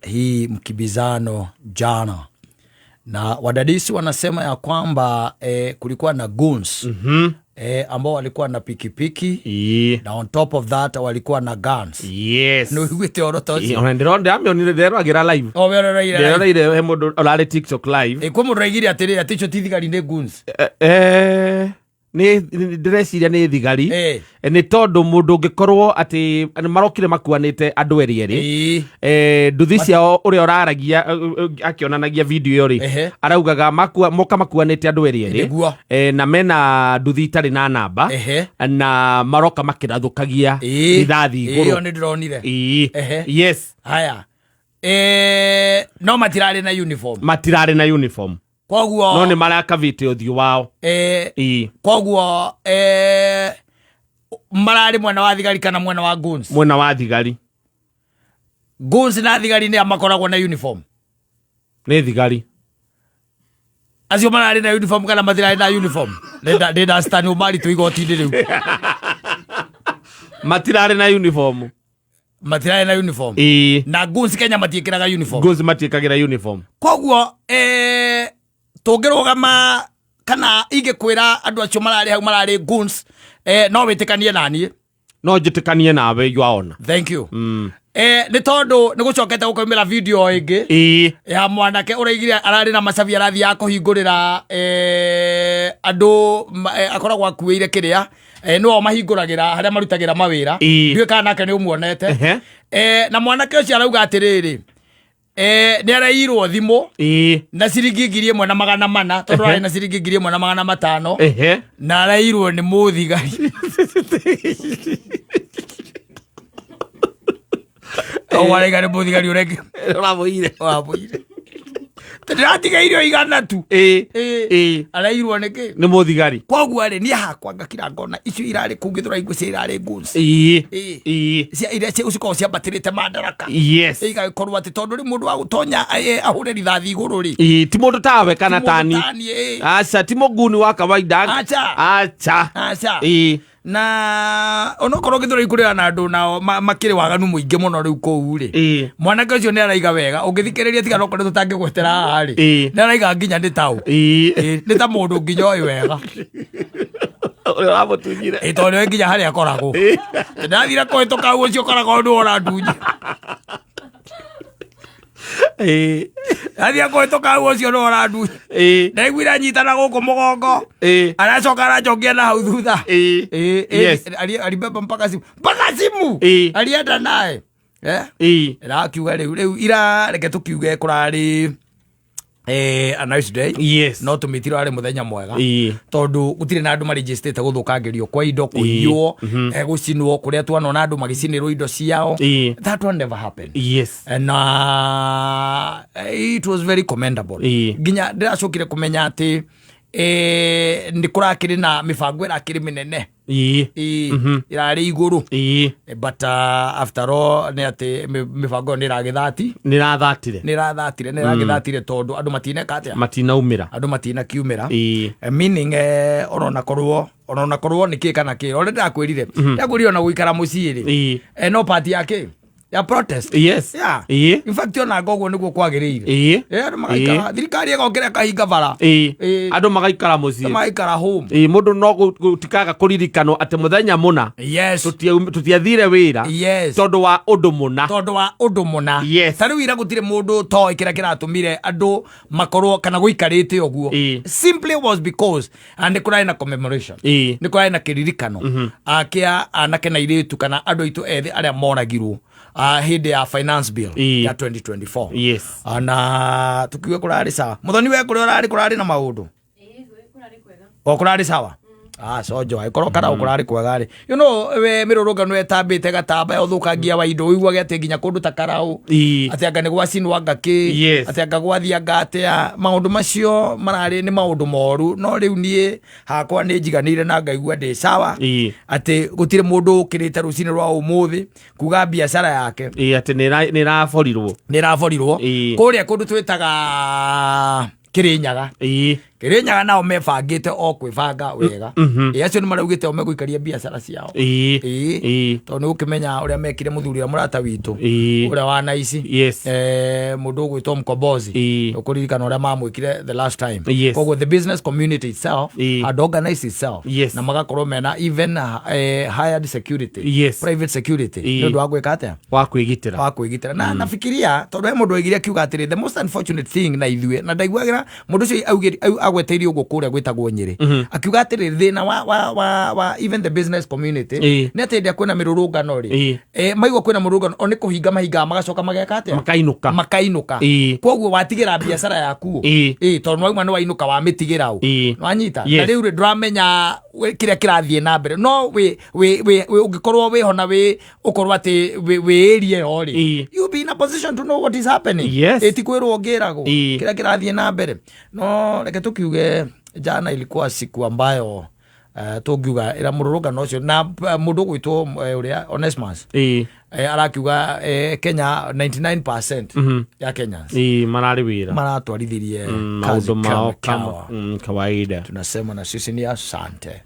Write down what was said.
hii mkibizano jana, na wadadisi wanasema ya kwamba kulikuwa na goons ambao walikuwa na pikipiki na on top of that walikuwa na guns. Yes. No higwite orotosi. Ondironde amionire ndero agira live. Ndero ire he mundu olare TikTok live. Kwa muraigiri atiri aticho tithigari ne goons. Ni ndresiria ni thigari ni tondu mundu ngikorwo ati marokire makuanite andu eri nduthi ciao uria uraragia akionanagia video iyo ri araugaga moka makuanite andu eri na mena nduthi itari na namba na maroka makirathukagia rithathi iguru iyo ni ndronire. Yes. Haya no matirari na uniform Koguo no ni maraka video thio wao koguo marari mwana wa thigari kana mwana wa goons na thigari ni amakoragwo na uniform ni thigari acio marari na uniform kana matirari na uniform ndenda stand umari tu igoti-ini riu matirari na uniform na goons Kenya matiikiraga uniform koguo tungirugama kana ingikwira andu acio marari hau marari goons no witikanie nani no njitikanie nawe yuaona. Thank you. Ni tondu ni gucokete gukomera video ingi ya mwanake uraigire arari na macabi arathi ya kuhingurira andu akoragwo akuire kiria no mahinguragira haria marutagira mawira ndiwe kana nake ni umuonete na mwanake ucio arauga atiriri ni arairwo thimu na ciringi 1,400 tondu ari na ciringi 1,500 na arairwo ni muthigari warega ni muthigari uregi raboire Tatiga irio igana tu arairwo niki ni muthigari koguo ari ni hakwa ngakira ngona icio irari kungithura igũcia irari goons cia iria cia uciko cia batirite madaraka igakorwo ati tondu ri mundu wa gutonya ahure rithathi iguru ri ti mundu tawe kana tani acha ti muguni wa kawaida acha na onokorwo ngithura ikurira na andu nao makiri waganu muingi muno riu kou ri mwanake ucio ni araiga wega ungithikiriria tiga nokore tutangigwetera hari ni araiga nginya ni tau ni ta mundu nginya oi wega uramutunyire tondu nginya haria akoragwo ndathira kuhituka ucio koragwo ndu ora ndunyi athia kuhituka ucio ndu ora ndunyi ndaiguira nyitana guku mugongo aracoka aracokia na hau thutha alibeba mpaka simu alienda naye akiuga riu ira reke tukiuge kurari a nice day no tumitiro ari muthenya mwega tondu gutire na andu maregistrate guthukangirio kwa indo kuiywo gucinwo kuria twanona andu magicinirwo indo ciao that one never happened and it was very commendable ginya ndiracokire kumenya ati ndikurakiri na mibango irakiri minene irari iguru but after all ni ati mibango ni ragathatire tondu andu matineka atia matinaumira andu matina kiumira meaning orona korwo niki kana ki ore ndakwirire ndaguri ona guikara muciiri no party yake ya protest in fact ona gogo niguo kwagiriire andu magaikara thirikari egokira kahinga bara andu magaikara mucii magaikara home mundu no gutikaga kuririkano ati muthenya muna tutiathire wira tondu wa undu muna tariu ira gutire mundu toi kira kiratumire andu makorwo kana guikarite oguo simply was because and kurai na commemoration ni kurai na kiririkano akia anake na iritu kana andu itu ethi aria moragirwo hidi ya finance bill ya 2024 ana tukiwe kurari sawa muthoni we kurari na maundu kurari sawa sojo aikoro kana kurari kwega ri we mirurungano etambite gatamba uthukangia wa indo uigwa gete nginya kundu ta karau ati anga ni gwacinwa ngaki ati anga gwathia ngatia maundu macio marari ni maundu moru no riu nie hakwa ni njiganire na ngaigua ndi sawa ati gutire mundu ukirite rucini rwa umuthi kuga biashara yake ati ni raforirwo kuria kundu twitaga Kirinyaga Kirinyaga nao mebangite o kwibanga wega acio ni maraugite o meguikaria biacara ciao tondu ni ukimenya uria mekire muthuri murata witu uria wa Naici mundu gwitwo Mkombozi ukuririkana uria mamwikire the last time koguo the business community itself had organized itself na magakorwo mena even hired security private security ni undu wa gwika atia wa kwigitira na nafikiria tondu he mundu aigire akiuga atiri the most unfortunate thing na ithue na ndaiguagira mundu ucio agweteirie uguo kuria gwitagwo Nyeri akiuga atiri thina wa even the business community ni atendia kwina mirurungano ri maigwa kwina mirurungano oni kuhinga mahinga magacoka mageka atia makainuka koguo watigira biacara yaku tondu wauma ni wainuka wa mitigira u wanyita na riu ndramenya kiria kirathie na mbere no we ungikorwo we hona we ukorwo ati we area yo ri you be in a position to know what is happening etikwirwo ngirago kiria kirathie na mbere no reke tukiuge jana ilikuwa siku ambayo tungiuga ira mururungano ucio na mundu gwitwo uria Onesmus arakiuga Kenya 99% ya Kenyans marari wira maratwarithirie kazi mao kama kawaida. Tunasema na sisi ni asante.